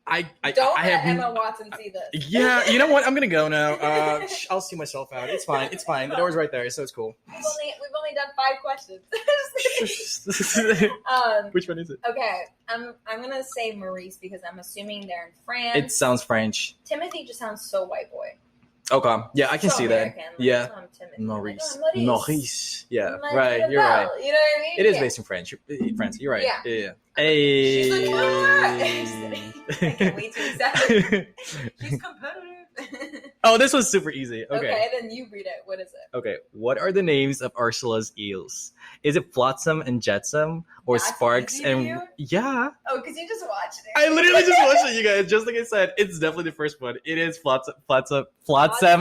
I Don't I let have Emma Watson see this. Yeah, you know what? I'm gonna go now. I'll see myself out. It's fine. It's fine. The door's right there, so it's cool. We've only done 5 questions. Which one is it? Okay, I'm gonna say Maurice because I'm assuming they're in France. It sounds French. Timothy just sounds so white boy. Okay, yeah, I can So see American, that. like, Yeah, so I'm Timothy. Maurice. Like, oh, Maurice. Yeah, Like right. You're Belle, right. You know what I mean? It is based in France. You're right. Yeah. Yeah. Hey. She's like, I can't wait to excited. She's competitive. Oh, this was super easy. Okay, then you read it. What is it? Okay, what are the names of Ursula's eels? Is it Flotsam and Jetsam or That's Sparks easy to and you? Yeah? Oh, because you just watched it. I literally just watched it, you guys. Just like I said, it's definitely the first one. It is Flotsam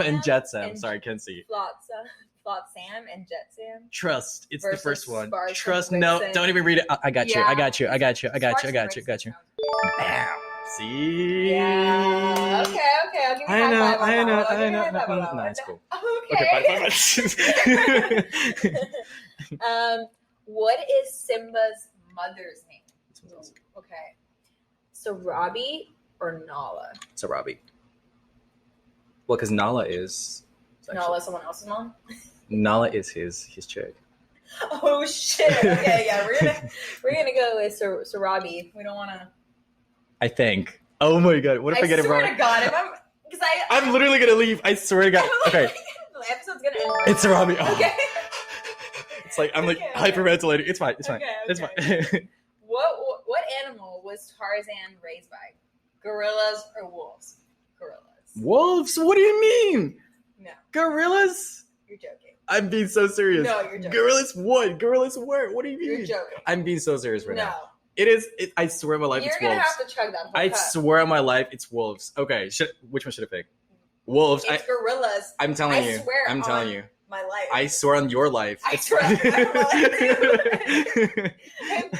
and Jetsam. Sorry, I can't see. Flotsam and Jetsam. Trust. It's the Versus first one. Sparks Trust. and No, Vixen. don't even read it. I got you. Yeah. I got you. I got you. I got you. I got you. I Sparks got you. and I got you. Vixen sounds- Bam. See? Yeah. Okay. I'll give you a high five on that one. No, it's cool. Okay. Bye. What is Simba's mother's name? Okay. So Robbie or Nala? So Robbie. Well, because Nala is Nala, someone else's mom. Nala is his chick. Oh shit! Okay, yeah, we're gonna go with Sir Robbie. We don't want to. I think. Oh my god! What if I get it wrong? I swear to God, if I'm literally gonna leave. I swear to God. Okay. The episode's gonna end. It's Robbie. Oh. Okay. It's like I'm like hyperventilating. It's fine. It's fine. Okay, It's okay. fine. What animal was Tarzan raised by? Gorillas or wolves? Gorillas. Wolves? What do you mean? No, Gorillas? you're joking. I'm being so serious. No, you're joking. Gorillas what? Gorillas where? What do you mean? You're joking. I'm being so serious right No. now. It is. I swear on my life, You're it's gonna wolves. have to chug that whole I cup. swear on my life, it's wolves. Okay, which one should I pick? Wolves. It's gorillas. I'm telling I you. swear I'm telling on you. My life. I swear on your life. I It's swear fine. on my life.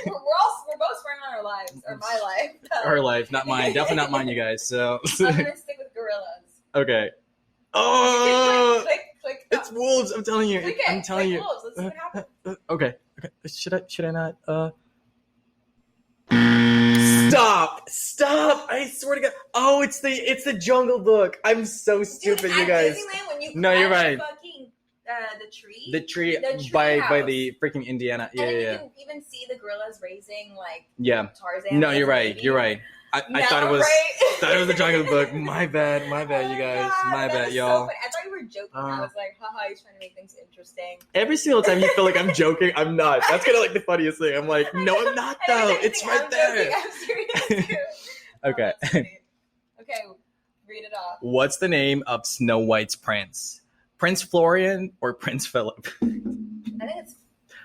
We're both swearing on our lives or my life. Her life, not mine. Definitely not mine, you guys. So I'm gonna stick with gorillas. okay. Oh, Click. it's wolves. I'm telling you. Click it. I'm telling you. Wolves. Let's see what happens. Okay. Should I not? Stop! I swear to God. Oh, it's the Jungle Book. I'm so stupid, Dude, you at guys. Disneyland, when you No, you're climb right. Fucking, the The tree tree by house. the freaking Indiana. Yeah, and then yeah. you can even see the gorillas raising like Yeah. Tarzan. No, as you're a right. baby. You're right. I No, thought it was right? thought it was the Jungle Book. My bad, you guys. God, My that bad, is y'all. So funny. I thought you were joking. I was like, haha, he's trying to make things interesting. Every single time you feel like I'm joking, I'm not. That's kind of like the funniest thing. I'm like, no, I'm not And though. every It's time right I'm there. joking, I'm serious too. Okay. Oh, that's funny. Okay, read it off. What's the name of Snow White's prince? Prince Florian or Prince Philip? I think it's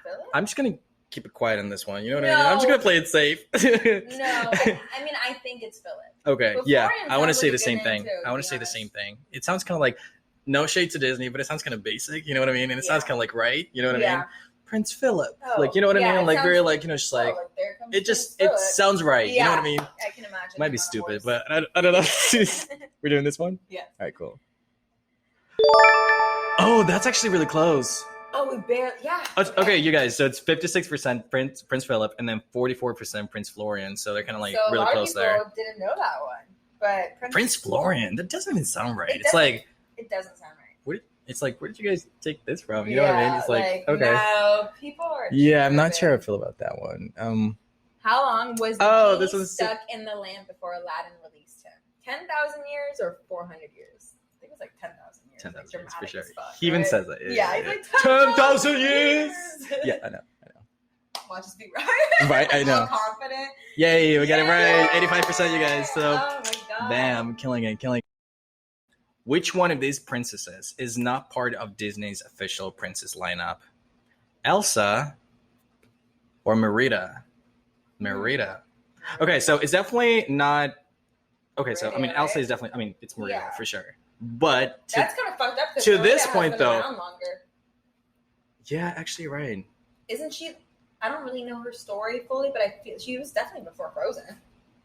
Philip. I'm just gonna keep it quiet on this one. You know what I mean? No. I'm just gonna play it safe. No, I mean I think it's Philip. Okay, But yeah, Florian I want to sounds say like the a same good name, thing. too, I want to to be say the honest. same thing. It sounds kind of like no shade to Disney, but it sounds kind of basic. You know what I mean? And it sounds Yeah. kind of like right. You know what I Yeah. mean? Prince Philip, Oh, like you know what yeah, I mean? it Like sounds very like just Oh, like there comes it just Prince it Philip. sounds right. You know what I mean? I can imagine. Might be him on a stupid, horse. but I don't know. We're doing this one? Yeah. All right, cool. Oh, that's actually really close. Oh, we barely. Yeah. Okay, you guys. So it's 56% Prince Philip, and then 44% Prince Florian. So they're kind of like So really a lot close of people there. didn't know that one, but Prince Florian. That doesn't even sound right. It It's like it doesn't sound right. it's like where did you guys take this from? You know what I mean? It's like okay. No, people are. Yeah, I'm not tripping. sure how I feel about that one. How long was the Oh, genie this one's stuck in the lamp before Aladdin released him? 10,000 years or 400 years? I think it was like 10,000 years. 10,000 like, years for dramatic sure. as fuck, He even right? says that. Yeah, he's like 10,000 years. Yeah, I know. Watch us be right. Right, I know. All confident. Yay, we got it right. Yay! 85%, you guys. So, Oh my god. bam, killing it. Which one of these princesses is not part of Disney's official princess lineup? Elsa or Merida? Okay, so it's definitely not. Okay, so I mean, Merida, Elsa right? is definitely. I mean, it's Merida Yeah. for sure. But That's kind of fucked up. 'cause to Merida this has point, been though- around longer. yeah, actually, right. Isn't she? I don't really know her story fully, but I feel she was definitely before Frozen.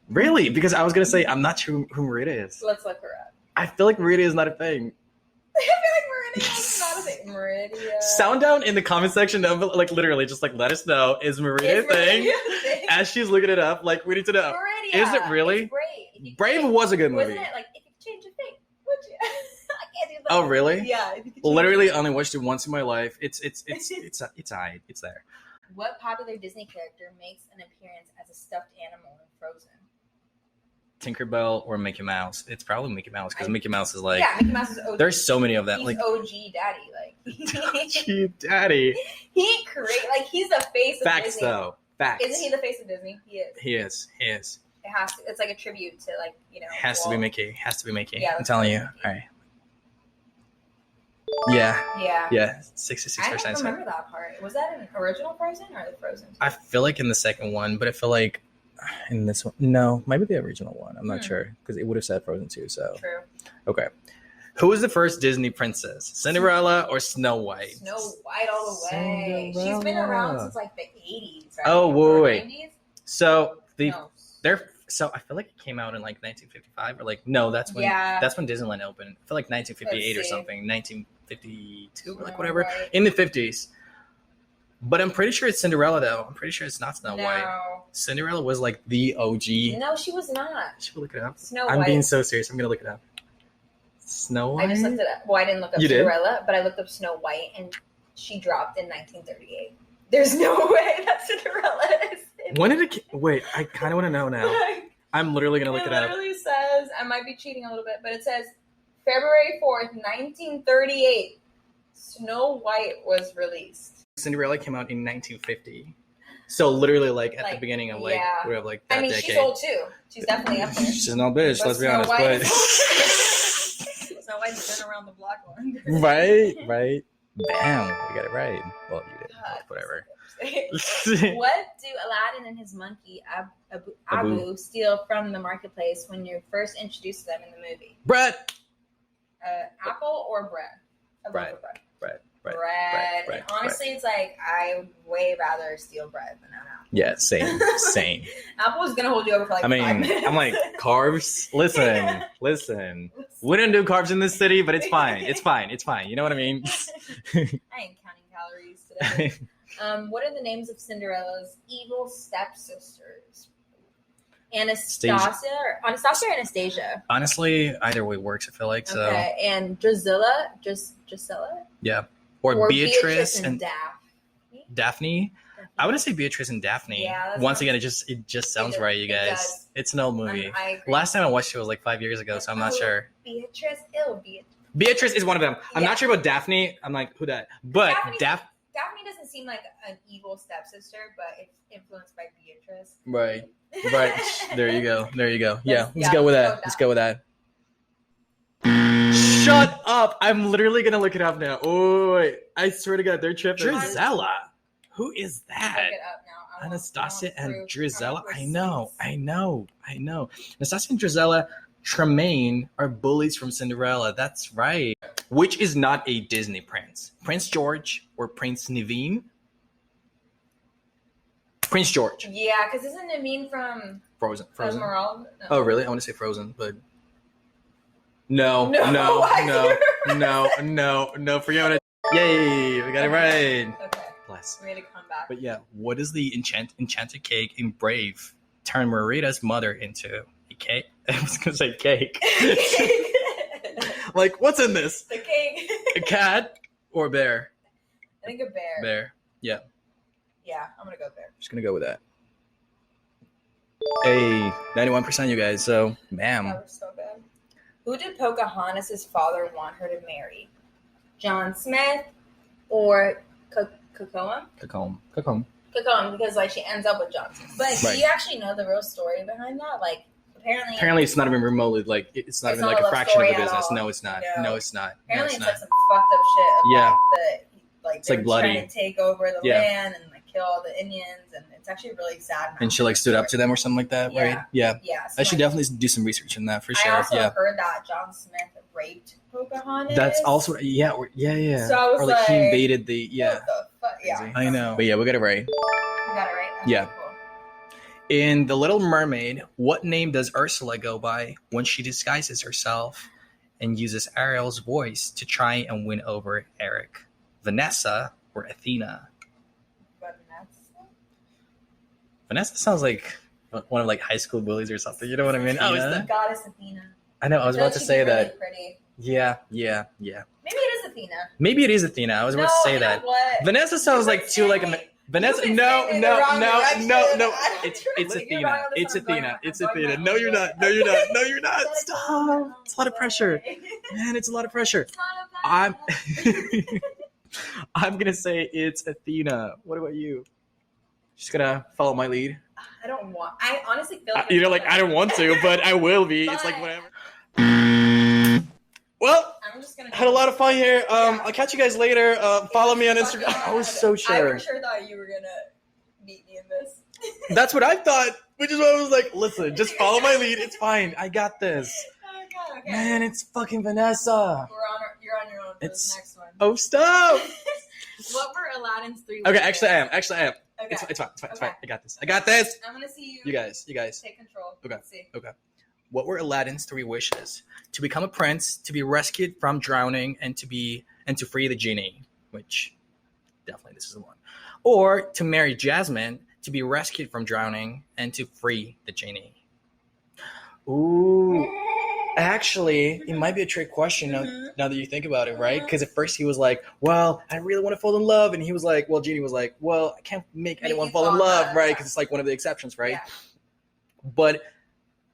Really? Because I was gonna say I'm not sure who Merida is. Let's look her up. I feel like Merida is not a thing. I feel like Meridia is not a thing. Meridia. Sound down in the comment section of like literally just like let us know, is Merida a thing? As she's looking it up, like we need to know. Meridia. Is it really? It's Brave. Brave was a good movie. Wasn't it like if you could change a thing, would you? I can't do that. Oh really? Yeah. If you could Literally only watched it once in my life. It's alright. It's there. What popular Disney character makes an appearance as a stuffed animal in Frozen? Tinkerbell or Mickey Mouse? It's probably Mickey Mouse because Mickey Mouse is like Mickey Mouse is OG. There's so many of them. He's like OG daddy, OG daddy. He's the face of Facts Disney. though. Facts. Isn't he the face of Disney? He is. He is. It has to. It's like a tribute to Has to be Mickey. Yeah, I'm telling you. All right. Yeah. Yeah. 66%. I don't remember that part. Was that an original Frozen or the Frozen? I feel like in the second one, but I feel like in this one, no, maybe the original one. I'm not sure because it would have said Frozen 2. So True. Okay. Who was the first Disney princess? Cinderella or Snow White? Snow White all the way. She's been around since like the 80s, right? Oh, wait. 90s? So No. So I feel like it came out in like 1955 or like no, that's when Disneyland opened. I feel like 1958 or something, 1952 or like whatever in the 50s. But I'm pretty sure it's Cinderella though. I'm pretty sure it's not Snow White. Cinderella was like the OG. No, she was not. Should we look it up? I'm being so serious. I'm gonna look it up. Snow White. I just looked it up. Well, I didn't look up Cinderella, but I looked up Snow White, and she dropped in 1938. There's no way that Cinderella is. When did it? Wait, I kind of want to know now. I'm literally gonna look it up. It literally says, I might be cheating a little bit, but it says February 4th, 1938. Snow White was released. Cinderella came out in 1950. So literally, like at the beginning of like we have like that decade. She's old too. She's definitely up there. She's no bitch. Let's be honest. But Snow White's been around the block long. Right. Bam, we got it right. Well, you did. Whatever. What do Aladdin and his monkey Abu steal from the marketplace when you're first introduced to them in the movie? Bread. Apple or bread? Bread. And honestly, it's like I would way rather steal bread than an apple. Yeah, same. Apple is gonna hold you over for like 5 minutes. I'm like carbs. Listen. We didn't do carbs in this city, but it's fine. It's fine. You know what I mean? I ain't counting calories today. What are the names of Cinderella's evil stepsisters? Anastasia or Anastasia? Honestly, either way works. I feel like so. Okay, and Drusilla. Yeah, or Beatrice and Daphne. Daphne. I would say Beatrice and Daphne. Yeah, once again, it just sounds right, you guys. It's an old movie. I agree. Last time I watched it was like 5 years ago, so I'm not sure. Beatrice is one of them. I'm not sure about Daphne. I'm like, who that? But Daphne doesn't seem like an evil stepsister, but it's influenced by Beatrice. Right. There you go. Yeah, let's go with that. Shut up! I'm literally gonna look it up now. Oh wait, I swear to God, they're tripping. Drizella, who is that? Look it up now. Anastasia and Drizella. I know. Anastasia and Drizella Tremaine are bullies from Cinderella. That's right. Which is not a Disney prince? Prince George or Prince Naveen? Prince George. Yeah, because isn't Naveen from Frozen? Esmeralda? No. Oh, really? I want to say Frozen, but no. Forget what Yay, we got it right. Okay. Bless. We had to come back. But yeah, what is the enchanted cake in Brave turn Marita's mother into? A cake? I was gonna say cake. Like, what's in this? The cake. A cat or a bear? I think a bear. Bear. Yeah. Yeah, I'm gonna go bear. Just gonna go with that. Hey, 91%, you guys. So, ma'am. That was so bad. Who did Pocahontas' father want her to marry? John Smith or Cocoam? Cocoam. Because like she ends up with John Smith. But do you actually know the real story behind that? Like apparently it's not even remotely like it's not even like a fraction of the business. No, it's not. No, it's not. Apparently it's like some fucked up shit. It's like bloody. Trying to take over the land and like kill all the Indians, and it's actually really sad. And she like stood up to them or something like that, right? Yeah. I should definitely do some research on that for sure. I also heard that John Smith raped Pocahontas. That's also So I was or like he invaded the What the fuck? Yeah. I know. But yeah, we got it right. We got it right. That's yeah. cool. In The Little Mermaid, what name does Ursula go by when she disguises herself and uses Ariel's voice to try and win over Eric? Vanessa or Athena? Vanessa sounds like one of like high school bullies or something. You know what I mean? Athena? Oh, is the goddess Athena. I know. I was about to say really that. Pretty. Yeah. Maybe it is Athena. Maybe it is Athena. I was about to say that. What? Vanessa sounds like too like a Vanessa. No. It's Athena. It's Athena. It's Athena. No, you're not. No, you're not. No, you're not. Stop. It's a lot of pressure, man. It's a lot of pressure. I'm gonna say it's Athena. What about you? Just gonna follow my lead. I honestly feel like you're like I don't want to, but I will be. It's like whatever. Well, I'm just gonna had a lot of fun here. I'll catch you guys later. Follow me on Instagram. I was so sure. I for sure thought you were gonna beat me in this. That's what I thought, which is why I was like, listen, just follow my lead. It's fine. I got this. Okay. Man, it's fucking Vanessa. You're on your own for this next one. Oh, stop. What were Aladdin's 3 Okay, wishes? actually I am. Okay. It's fine. I got this. I'm gonna see you. You guys. Take control. Okay. Let's see. Okay. What were Aladdin's 3 wishes? To become a prince, to be rescued from drowning, and to free the genie, which definitely this is the one. Or to marry Jasmine, to be rescued from drowning, and to free the genie. Ooh. Actually, it might be a trick question now that you think about it, right? Because at first he was like, well, I really want to fall in love. And he was like, well, Genie was like, well, I can't make anyone fall in love, right? Because it's like one of the exceptions, right? Yeah. But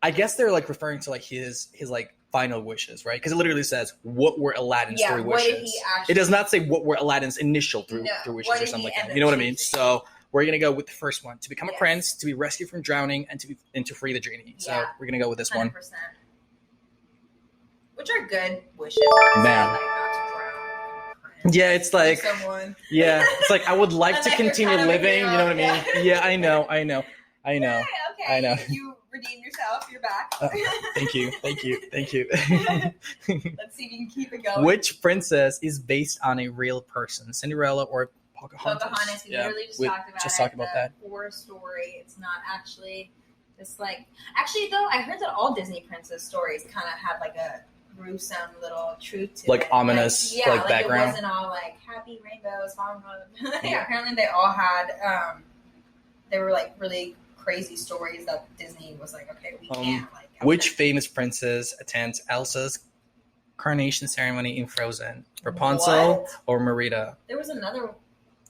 I guess they're like referring to like his like final wishes, right? Because it literally says, what were Aladdin's 3 wishes? What did he actually... It does not say what were Aladdin's initial 3 wishes or something like that. You know what I mean? So we're going to go with the first one. To become a prince, to be rescued from drowning, and to free the genie. So we're going to go with this 100%. One. Which are good wishes. Man. Like not to drown. Yeah, it's like someone. Yeah, it's like I would like to continue living. You know what I mean? Yeah, I know. Okay. I know. You redeemed yourself. You're back. Thank you. Let's see if you can keep it going. Which princess is based on a real person? Cinderella or Pocahontas? Pocahontas. We literally just talked about that. Horror story. It's not actually. It's like actually though. I heard that all Disney princess stories kind of had like a gruesome little truth to like it. Ominous like background. It wasn't all like happy rainbows, apparently they all had they were like really crazy stories that Disney was like, okay, we can't like which famous princess attends Elsa's coronation ceremony in Frozen? Rapunzel or Merida? There was another one.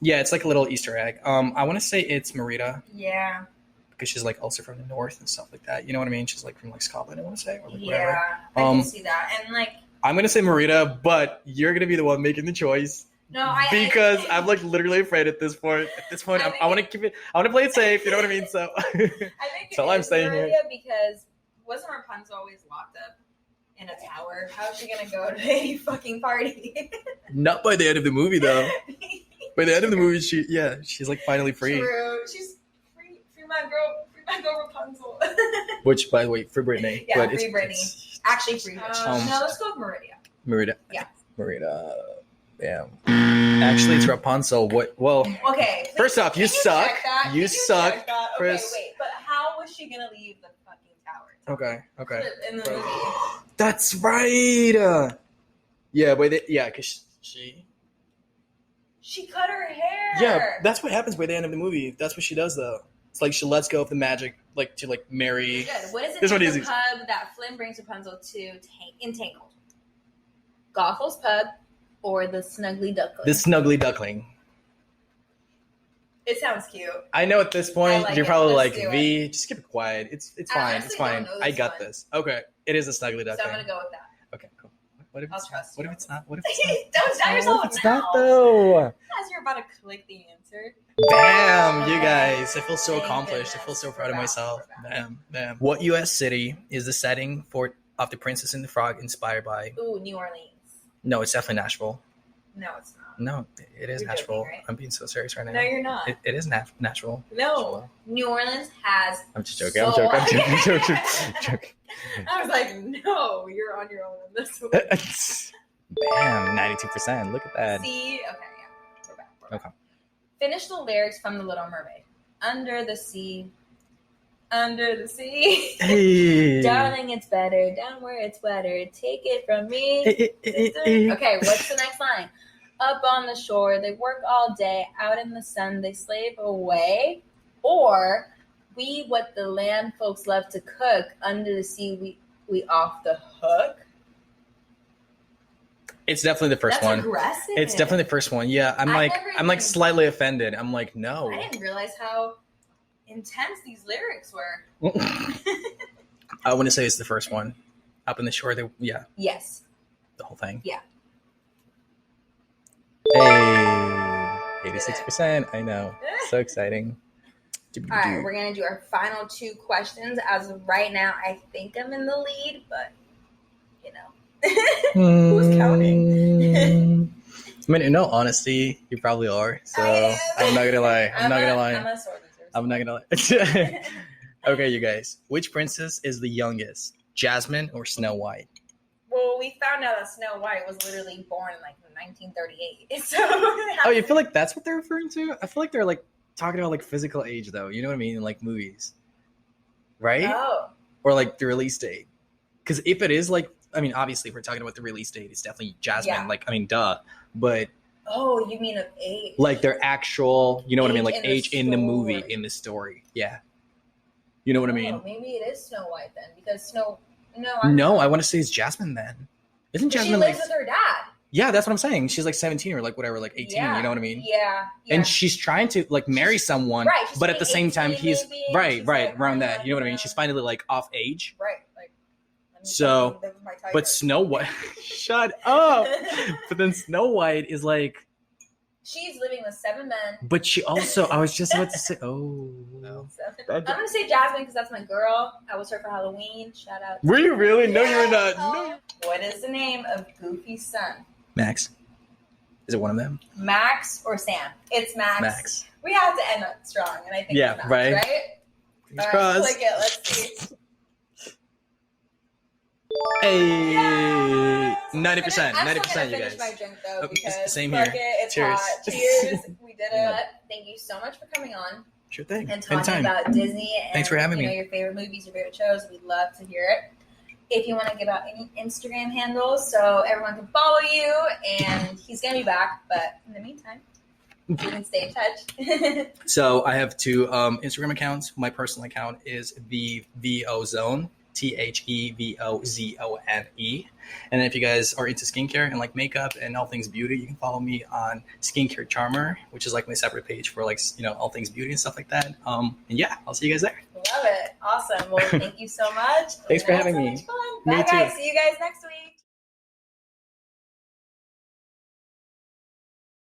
Yeah, it's like a little Easter egg. I want to say it's Merida. Yeah. Because she's like also from the north and stuff like that. You know what I mean? She's like from like Scotland, I want to say. Or like whatever. I can see that. And like I'm gonna say Merida, but you're gonna be the one making the choice. No, because I'm like literally afraid at this point. I want to keep it. I want to play it safe. You know what I mean? So I think that's all I'm saying Merida here. Because wasn't Rapunzel always locked up in a tower? How is she gonna go to any fucking party? Not by the end of the movie, though. By the end of the movie, she's like finally free. True. She's free my girl Rapunzel. Which, by the way, free Britney. Yeah, free Britney. Actually, free Britney. No, let's go with Merida. Yeah. Merida. Yeah. Actually, it's Rapunzel. What? Well. Okay. First off, you suck. You suck, Chris. Okay, wait. But how was she gonna leave the fucking tower? Okay. In the movie. That's right. Yeah, but because she cut her hair. Yeah, that's what happens by the end of the movie. That's what she does, though. It's like she lets go of the magic, like to like marry. Good. What is it? The pub that Flynn brings Rapunzel to Entangled? Gothel's pub or the Snuggly Duckling? The Snuggly Duckling. It sounds cute. I know at this point you're probably like V. It. Just keep it quiet. It's fine. It's fine. I got this. Okay, it is a Snuggly Duckling. So I'm gonna go with that. Okay, cool. What if I'll trust you. What if it's not? What if it's not? Don't doubt yourself. What if it's not though? As you're about to click the answer. Damn, you guys! I feel so accomplished. I feel so proud of myself. Damn. What U.S. city is the setting of The Princess and the Frog inspired by? Ooh, New Orleans. No, it's definitely Nashville. No, it's not. No, it is Nashville. Joking, right? I'm being so serious right now. No, you're not. It is Nashville. No, New Orleans has. I'm just joking. I'm joking. I was like, no, you're on your own on this one. Bam, 92%. Look at that. See, okay, yeah, we're back. Okay. Finish the lyrics from The Little Mermaid. Under the sea. under the sea. Hey. Darling, it's better down where it's wetter. Take it from me. Okay, what's the next line? Up on the shore, they work all day. Out in the sun, they slave away. Or we what the land folks love to cook. Under the sea, we off the hook. It's definitely the first one. Aggressive. It's definitely the first one. Yeah, I'm like slightly offended. I'm like, no. I didn't realize how intense these lyrics were. I want to say it's the first one. Up in the shore, yeah. Yes. The whole thing. Yeah. Hey, 86%. I know. So exciting. All right, we're going to do our final 2 questions. As of right now, I think I'm in the lead, but, you know, who's counting? I mean, in all honesty, you probably are. So I'm not going to lie. I'm not going to lie. Okay, you guys. Which princess is the youngest? Jasmine or Snow White? Well, we found out that Snow White was literally born in like 1938. So oh, you feel like that's what they're referring to? I feel like they're like talking about like physical age though. You know what I mean? In like movies. Right? Oh. Or like the release date. Because if it is like, I mean, obviously if we're talking about the release date, it's definitely Jasmine. Yeah. Like, I mean, duh. But oh, you mean of age? Like their actual, you know what I mean? Like age in the movie, in the story. Yeah. You know what I mean? Maybe it is Snow White then, because I want to say it's Jasmine then. Isn't Jasmine she lives with her dad? Yeah, that's what I'm saying. She's like 17 or like whatever, like 18. Yeah. You know what I mean? Yeah. And she's trying to like marry someone, right? But at the same time, he's right like, around that. You know what I mean? She's finally like off age. Right. Like. So, but Snow White, shut up. But then Snow White is like. She's living with 7 men. But she also, I was just about to say, oh. No. I'm going to say Jasmine because that's my girl. I was her for Halloween. Shout out. Were you really? No, you were not. No. What is the name of Goofy's son? Max. Is it one of them? Max or Sam? It's Max. Max. We have to end up strong, and I think it's Max, right? All right, click it. Let's see. Hey, yes! 90%, 90%, you guys. My drink though, because same here. It's cheers. Hot. Cheers. We did it. But thank you so much for coming on. Sure thing. And talking about Disney and thanks for having me. Your favorite movies, your favorite shows. We'd love to hear it. If you want to give out any Instagram handles so everyone can follow you, and he's gonna be back. But in the meantime, you can stay in touch. So I have 2 Instagram accounts. My personal account is the VO Zone. THEVOZONE. And then if you guys are into skincare and like makeup and all things beauty, you can follow me on Skincare Charmer, which is like my separate page for like, you know, all things beauty and stuff like that. And yeah, I'll see you guys there. Love it. Awesome. Well, thank you so much. Thanks for having me. Bye, guys. See you guys next week.